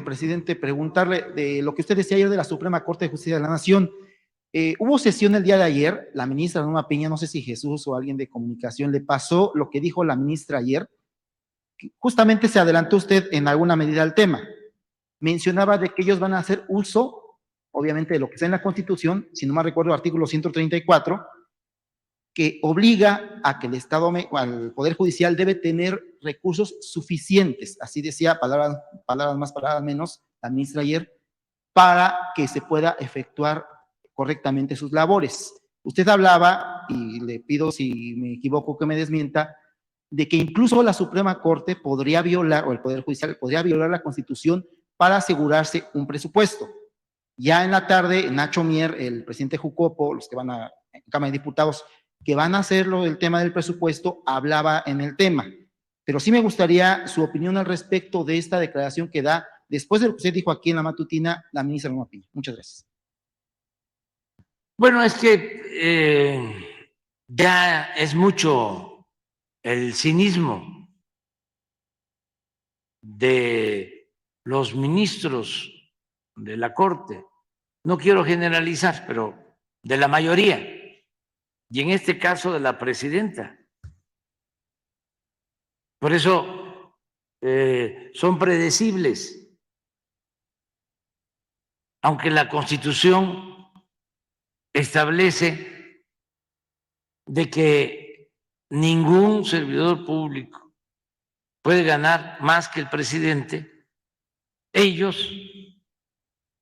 presidente, preguntarle de lo que usted decía ayer de la Suprema Corte de Justicia de la Nación. Hubo sesión el día de ayer, la ministra Norma Piña, no sé si Jesús o alguien de comunicación le pasó lo que dijo la ministra ayer. Justamente se adelantó usted en alguna medida al tema. Mencionaba de que ellos van a hacer uso, obviamente, de lo que está en la Constitución, si no me recuerdo, el artículo 134, que obliga a que el Estado, al Poder Judicial, debe tener recursos suficientes, así decía, palabras más, palabras menos, la ministra ayer, para que se pueda efectuar correctamente sus labores. Usted hablaba, y le pido si me equivoco que me desmienta, de que incluso la Suprema Corte podría violar, o el Poder Judicial podría violar la Constitución para asegurarse un presupuesto. Ya en la tarde, Nacho Mier, el presidente Jucopo, los que van a Cámara de Diputados, que van a hacerlo el tema del presupuesto, hablaba en el tema. Pero sí me gustaría su opinión al respecto de esta declaración que da, después de lo que usted dijo aquí en la matutina, la ministra Norma Piña. Muchas gracias. Bueno, es que ya es mucho el cinismo de los ministros de la Corte. No quiero generalizar, pero de la mayoría, y en este caso de la presidenta. Por eso son predecibles, aunque la Constitución establece de que ningún servidor público puede ganar más que el presidente, ellos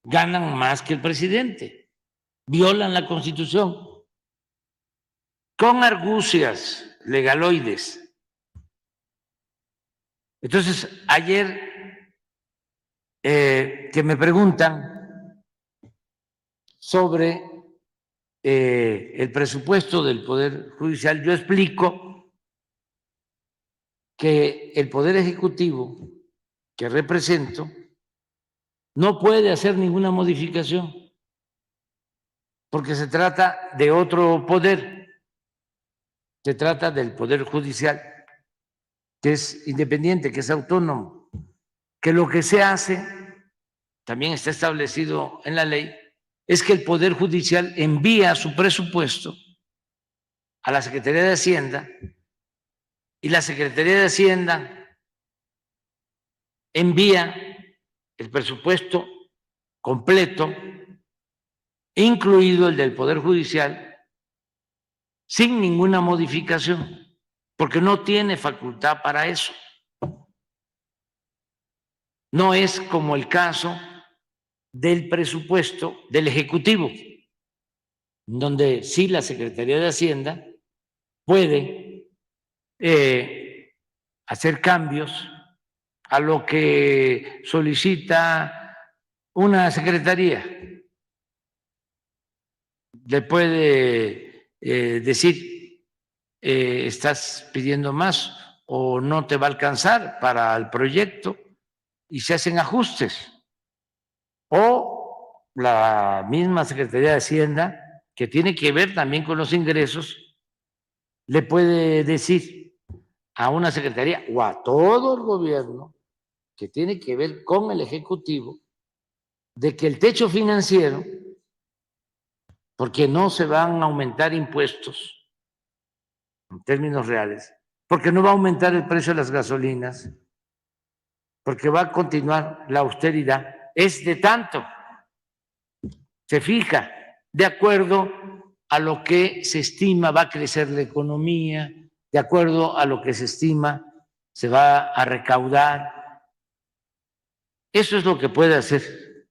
ganan más que el presidente, violan la Constitución con argucias legaloides. Entonces, ayer que me preguntan sobre el presupuesto del Poder Judicial, yo explico que el Poder Ejecutivo que represento no puede hacer ninguna modificación porque se trata de otro poder, se trata del Poder Judicial, que es independiente, que es autónomo, que lo que se hace, también está establecido en la ley, es que el Poder Judicial envía su presupuesto a la Secretaría de Hacienda y la Secretaría de Hacienda envía el presupuesto completo, incluido el del Poder Judicial, sin ninguna modificación, porque no tiene facultad para eso. No es como el caso del presupuesto del Ejecutivo, donde sí la Secretaría de Hacienda puede hacer cambios a lo que solicita una secretaría. Le puede decir, estás pidiendo más o no te va a alcanzar para el proyecto y se hacen ajustes. O la misma Secretaría de Hacienda, que tiene que ver también con los ingresos, le puede decir a una secretaría o a todo el gobierno que tiene que ver con el Ejecutivo de que el techo financiero, porque no se van a aumentar impuestos en términos reales, porque no va a aumentar el precio de las gasolinas, porque va a continuar la austeridad, es de tanto. Se fija de acuerdo a lo que se estima va a crecer la economía, de acuerdo a lo que se estima se va a recaudar. Eso es lo que puede hacer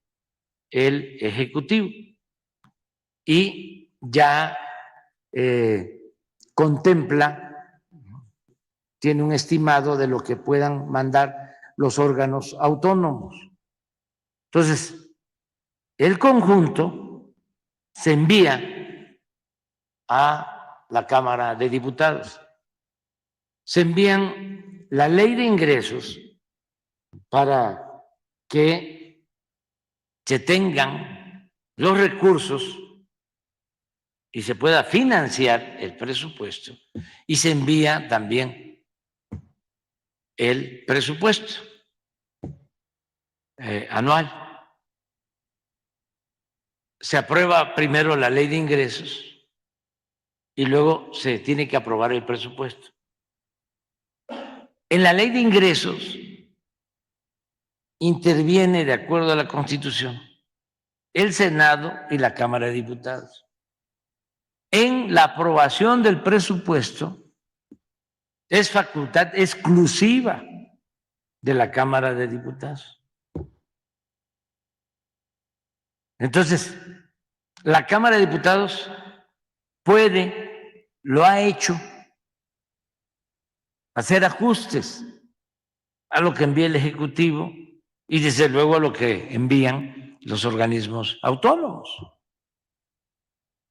el Ejecutivo. Y ya contempla, tiene un estimado de lo que puedan mandar los órganos autónomos. Entonces, el conjunto se envía a la Cámara de Diputados. Se envían la ley de ingresos para que se tengan los recursos y se pueda financiar el presupuesto, y se envía también el presupuesto. anual. Se aprueba primero la ley de ingresos y luego se tiene que aprobar el presupuesto. En la ley de ingresos interviene, de acuerdo a la Constitución, el Senado y la Cámara de Diputados. En la aprobación del presupuesto es facultad exclusiva de la Cámara de Diputados. Entonces, la Cámara de Diputados puede, lo ha hecho, hacer ajustes a lo que envía el Ejecutivo y desde luego a lo que envían los organismos autónomos.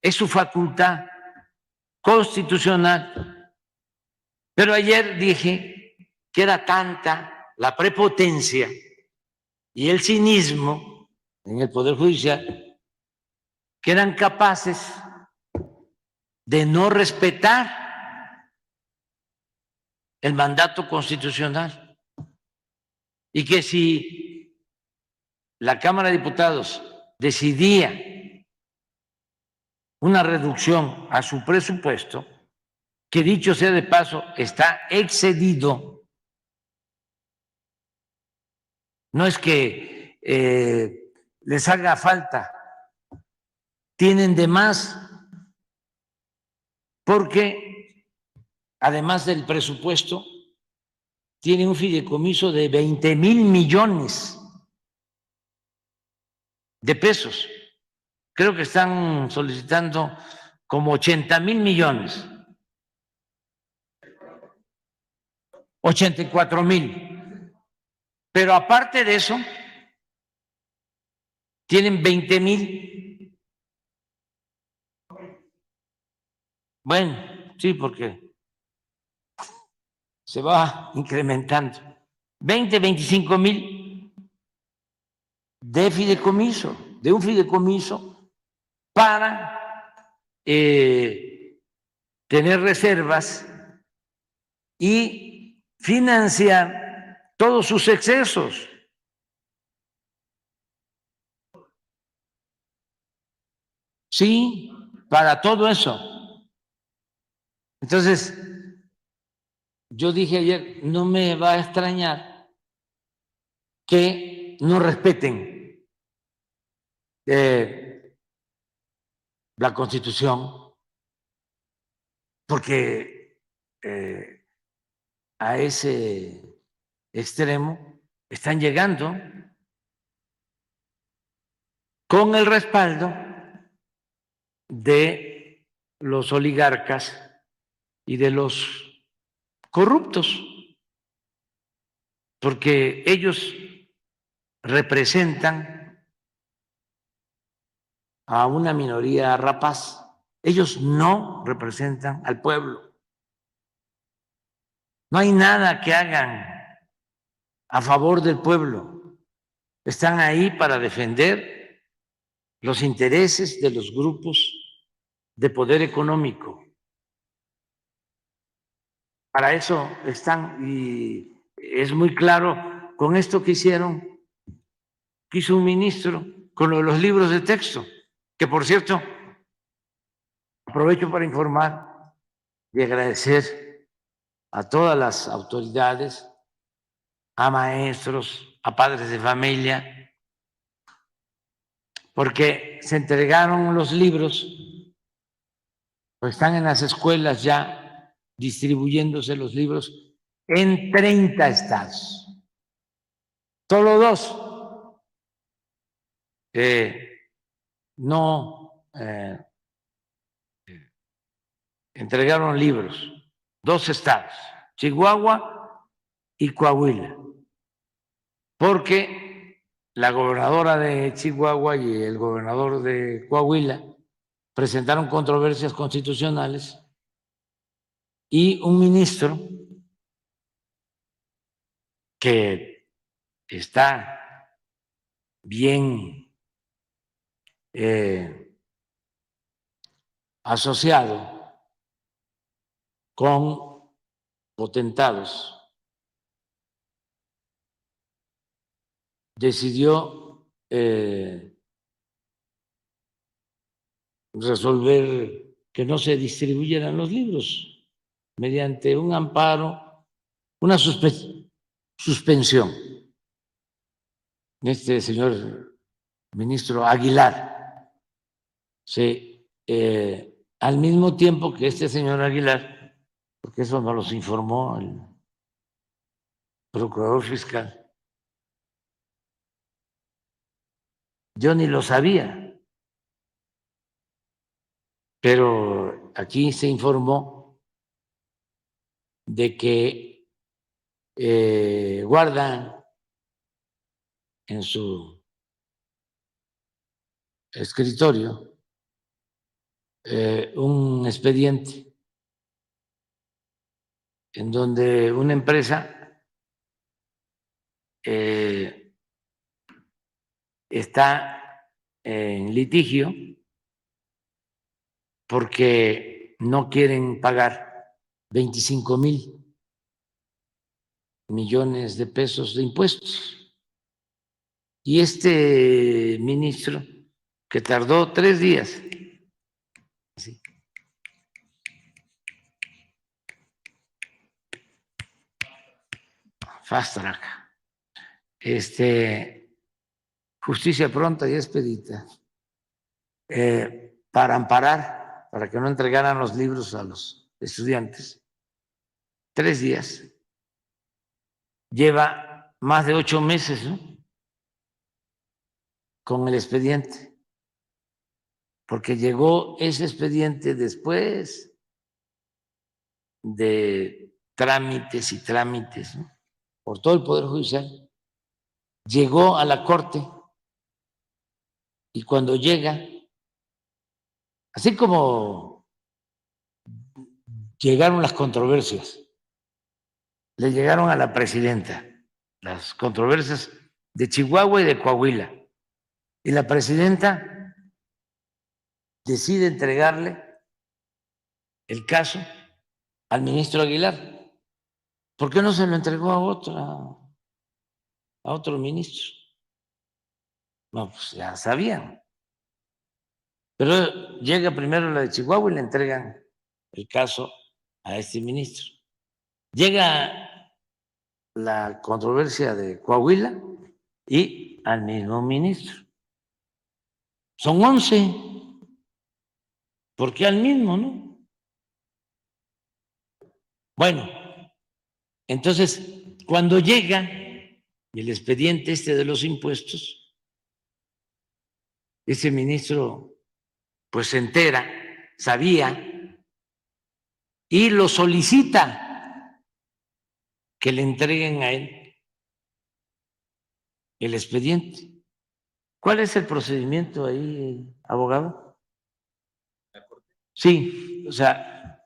Es su facultad constitucional. Pero ayer dije que era tanta la prepotencia y el cinismo en el Poder Judicial que eran capaces de no respetar el mandato constitucional y que si la Cámara de Diputados decidía una reducción a su presupuesto, que dicho sea de paso, está excedido. No es que les haga falta, tienen de más, porque además del presupuesto, tiene un fideicomiso de 20,000 millones de pesos. Creo que están solicitando como 80,000 millones. 84,000. Pero aparte de eso, tienen 20,000. Bueno, sí, porque se va incrementando. 25,000 de fideicomiso, de un fideicomiso para tener reservas y financiar todos sus excesos. Sí, para todo eso. Entonces, yo dije ayer, no me va a extrañar que no respeten la Constitución, porque a ese extremo están llegando con el respaldo de los oligarcas y de los corruptos, porque ellos representan a una minoría rapaz, ellos no representan al pueblo. No hay nada que hagan a favor del pueblo. Están ahí para defender los intereses de los grupos de poder económico. Para eso están, y es muy claro con esto que hicieron, que hizo un ministro con lo de los libros de texto, que por cierto, aprovecho para informar y agradecer a todas las autoridades, a maestros, a padres de familia, porque se entregaron los libros, pues están en las escuelas ya distribuyéndose los libros en 30 estados. Solo 2 no entregaron libros, 2 estados, Chihuahua y Coahuila, porque la gobernadora de Chihuahua y el gobernador de Coahuila presentaron controversias constitucionales y un ministro que está bien asociado con potentados decidió resolver que no se distribuyeran los libros mediante un amparo, una suspensión. Este señor ministro Aguilar, al mismo tiempo que este señor Aguilar, porque eso nos los informó el procurador fiscal, yo ni lo sabía, pero aquí se informó de que guardan en su escritorio un expediente en donde una empresa está en litigio porque no quieren pagar 25,000 millones de pesos de impuestos. Y este ministro, que tardó 3 días, así, fast track, justicia pronta y expedita, para amparar, para que no entregaran los libros a los estudiantes, 3 días. Lleva más de 8 meses, ¿no?, con el expediente, porque llegó ese expediente después de trámites y trámites, ¿no?, por todo el Poder Judicial. Llegó a la Corte y cuando llega, así como llegaron las controversias, le llegaron a la presidenta las controversias de Chihuahua y de Coahuila, y la presidenta decide entregarle el caso al ministro Aguilar. ¿Por qué no se lo entregó a otro ministro? No, pues ya sabían. Pero llega primero la de Chihuahua y le entregan el caso a este ministro. Llega la controversia de Coahuila y al mismo ministro. Son 11. ¿Por qué al mismo, no? Bueno, entonces, cuando llega el expediente de los impuestos, ese ministro pues se entera, sabía, y lo solicita que le entreguen a él el expediente. ¿Cuál es el procedimiento ahí, abogado? Sí, o sea,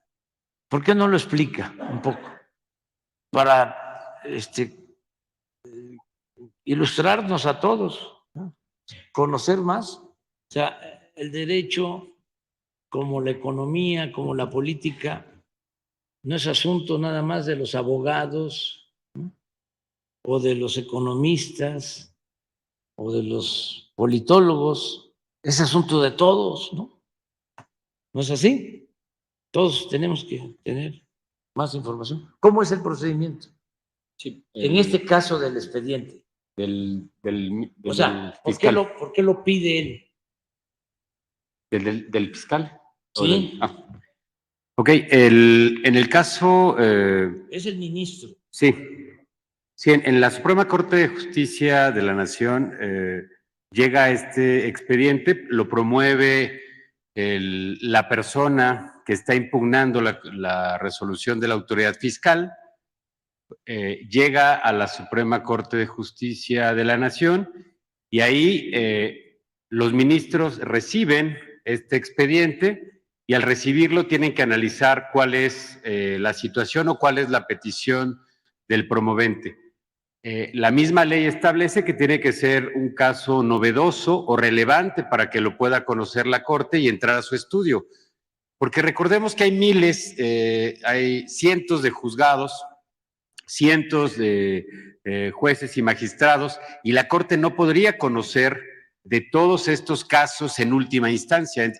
¿por qué no lo explica un poco? Para ilustrarnos a todos, ¿no?, conocer más. O sea, el derecho, como la economía, como la política, no es asunto nada más de los abogados, ¿no?, o de los economistas o de los politólogos, es asunto de todos, ¿no? ¿No es así? Todos tenemos que tener más información. ¿Cómo es el procedimiento? Sí, En este caso del expediente. o sea, fiscal. ¿por qué lo pide él? ¿Del fiscal? Sí. Ok, en el caso... es el ministro. Sí, sí, en la Suprema Corte de Justicia de la Nación llega este expediente, lo promueve la persona que está impugnando la resolución de la autoridad fiscal, llega a la Suprema Corte de Justicia de la Nación y ahí los ministros reciben este expediente y al recibirlo tienen que analizar cuál es la situación o cuál es la petición del promovente. La misma ley establece que tiene que ser un caso novedoso o relevante para que lo pueda conocer la Corte y entrar a su estudio. Porque recordemos que hay miles, hay cientos de juzgados cientos de jueces y magistrados, y la Corte no podría conocer de todos estos casos en última instancia.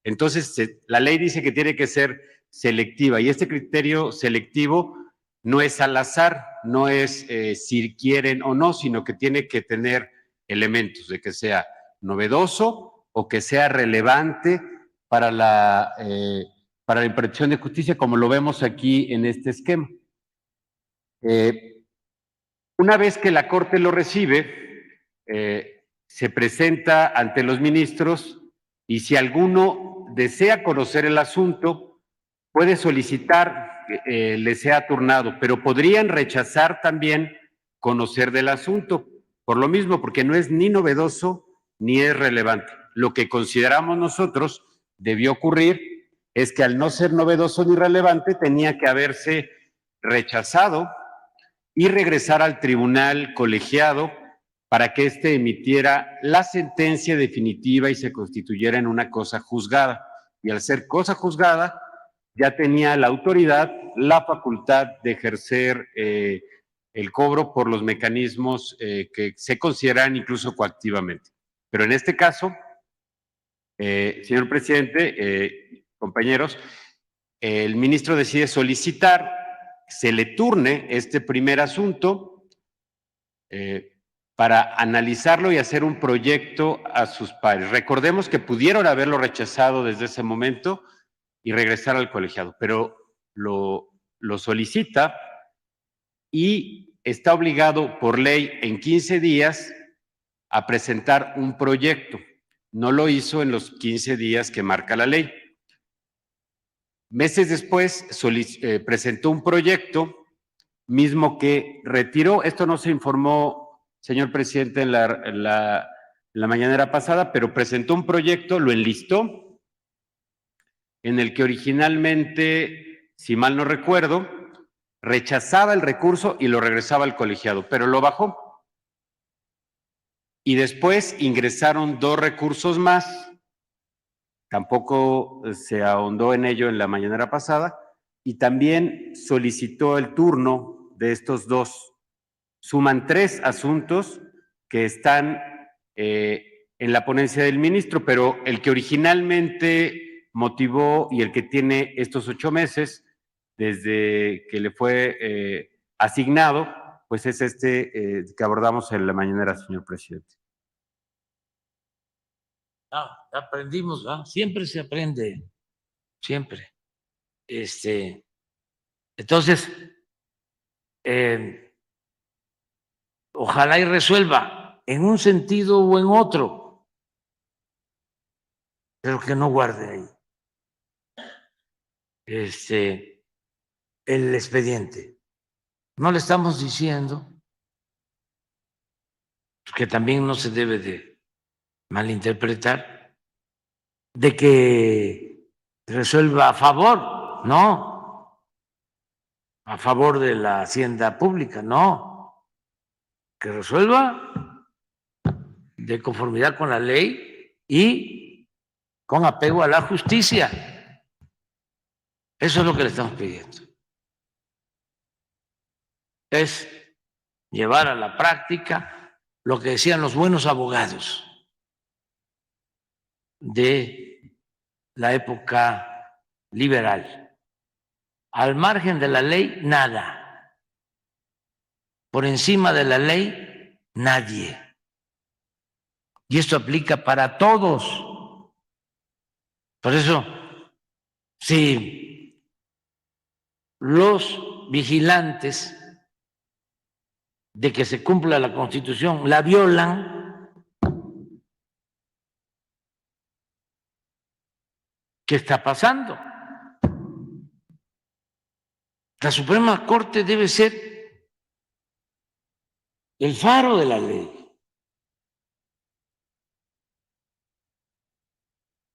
Entonces, la ley dice que tiene que ser selectiva, y este criterio selectivo no es al azar, no es si quieren o no, sino que tiene que tener elementos de que sea novedoso o que sea relevante para la impartición de justicia, como lo vemos aquí en este esquema. Una vez que la Corte lo recibe, se presenta ante los ministros, y si alguno desea conocer el asunto, puede solicitar que le sea turnado, pero podrían rechazar también conocer del asunto, por lo mismo, porque no es ni novedoso ni es relevante. Lo que consideramos nosotros debió ocurrir es que, al no ser novedoso ni relevante, tenía que haberse rechazado y regresar al tribunal colegiado para que éste emitiera la sentencia definitiva y se constituyera en una cosa juzgada. Y al ser cosa juzgada, ya tenía la autoridad la facultad de ejercer el cobro por los mecanismos que se consideran incluso coactivamente. Pero en este caso, señor presidente, compañeros, el ministro decide solicitar, se le turne este primer asunto para analizarlo y hacer un proyecto a sus pares. Recordemos que pudieron haberlo rechazado desde ese momento y regresar al colegiado, pero lo solicita y está obligado por ley en 15 días a presentar un proyecto. No lo hizo en los 15 días que marca la ley. Meses después presentó un proyecto mismo que retiró. Esto no se informó, señor presidente, en la mañanera pasada, pero presentó un proyecto, lo enlistó, en el que originalmente, si mal no recuerdo, rechazaba el recurso y lo regresaba al colegiado, pero lo bajó. Y después ingresaron 2 recursos más. Tampoco se ahondó en ello en la mañanera pasada, y también solicitó el turno de estos 2. Suman 3 asuntos que están en la ponencia del ministro, pero el que originalmente motivó y el que tiene estos 8 meses desde que le fue asignado, pues es este que abordamos en la mañanera, señor presidente. Aprendimos, ¿no? Siempre se aprende, siempre. Entonces, ojalá y resuelva en un sentido o en otro, pero que no guarde ahí el expediente. No le estamos diciendo, que también no se debe de malinterpretar, de que resuelva a favor, no, a favor de la hacienda pública, no, que resuelva de conformidad con la ley y con apego a la justicia. Eso es lo que le estamos pidiendo. Es llevar a la práctica lo que decían los buenos abogados de la época liberal. Al margen de la ley, nada. Por encima de la ley, nadie. Y esto aplica para todos. Por eso, si los vigilantes de que se cumpla la Constitución la violan, ¿qué está pasando? La Suprema Corte debe ser el faro de la ley.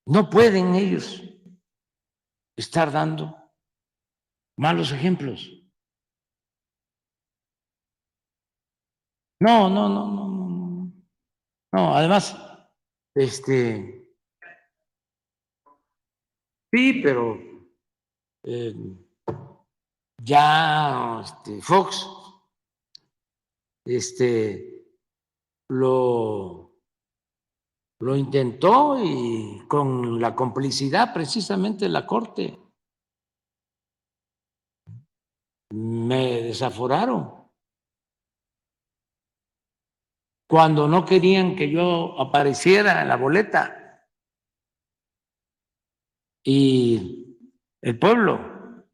No pueden ellos estar dando malos ejemplos. No. No, además, sí, pero ya Fox lo intentó y con la complicidad precisamente de la Corte. Me desaforaron cuando no querían que yo apareciera en la boleta. Y el pueblo,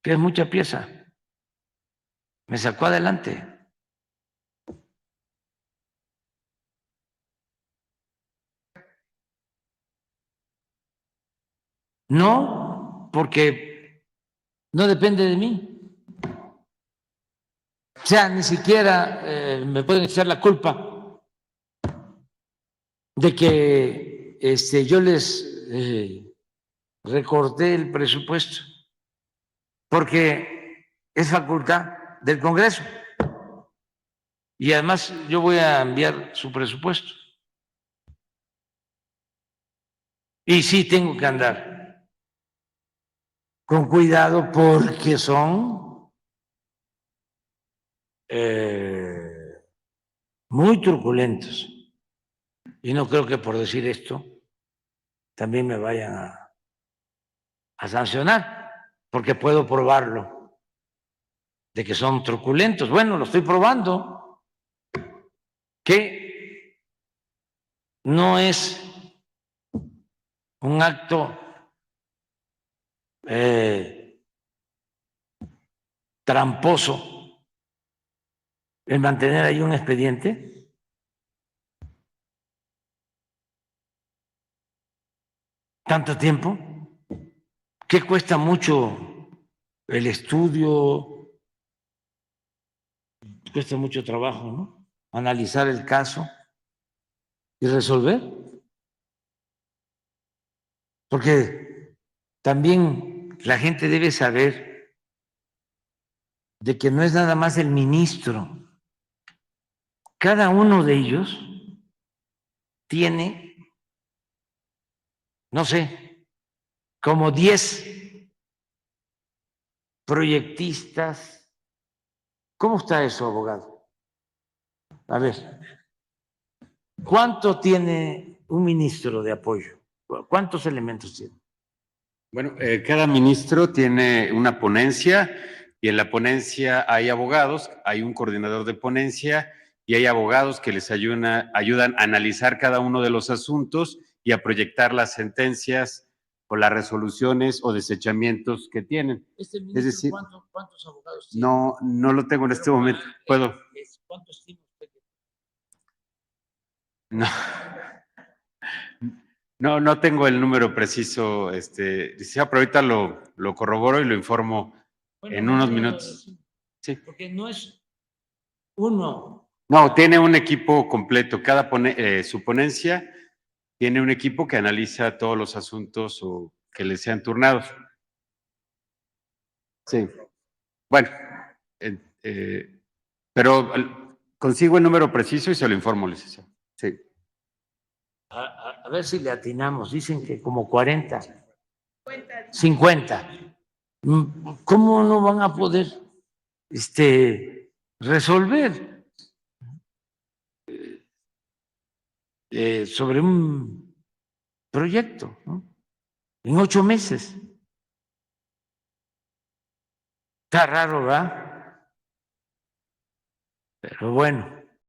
que es mucha pieza, me sacó adelante. No, porque no depende de mí. O sea, ni siquiera me pueden echar la culpa de que yo les recorté el presupuesto, porque es facultad del Congreso. Y además yo voy a enviar su presupuesto. Y sí tengo que andar con cuidado porque son muy truculentos. Y no creo que por decir esto también me vayan a sancionar, porque puedo probarlo, de que son truculentos. Bueno, lo estoy probando, que no es un acto tramposo el mantener ahí un expediente. Tanto tiempo, que cuesta mucho el estudio, cuesta mucho trabajo, ¿no? Analizar el caso y resolver. Porque también la gente debe saber de que no es nada más el ministro. Cada uno de ellos tiene, no sé, como 10 proyectistas. ¿Cómo está eso, abogado? A ver, ¿cuánto tiene un ministro de apoyo? ¿Cuántos elementos tiene? Bueno, cada ministro tiene una ponencia y en la ponencia hay abogados, hay un coordinador de ponencia y hay abogados que les ayudan a analizar cada uno de los asuntos y a proyectar las sentencias o las resoluciones o desechamientos que tienen. Este ministro, Es decir, ¿cuántos abogados tiene? no lo tengo en este momento. ¿Puedo? ¿Cuántos tiene usted? No. No tengo el número preciso, licenciado, pero ahorita lo corroboro y lo informo en unos minutos. Sí. Porque no es uno. No, tiene un equipo completo. Su ponencia tiene un equipo que analiza todos los asuntos o que le sean turnados. Sí. Bueno, pero consigo el número preciso y se lo informo, licenciado. Sí. A ver si le atinamos. Dicen que como 40. 50. ¿Cómo no van a poder resolver sobre un proyecto, ¿no? En 8 meses? Está raro, ¿verdad? Pero bueno.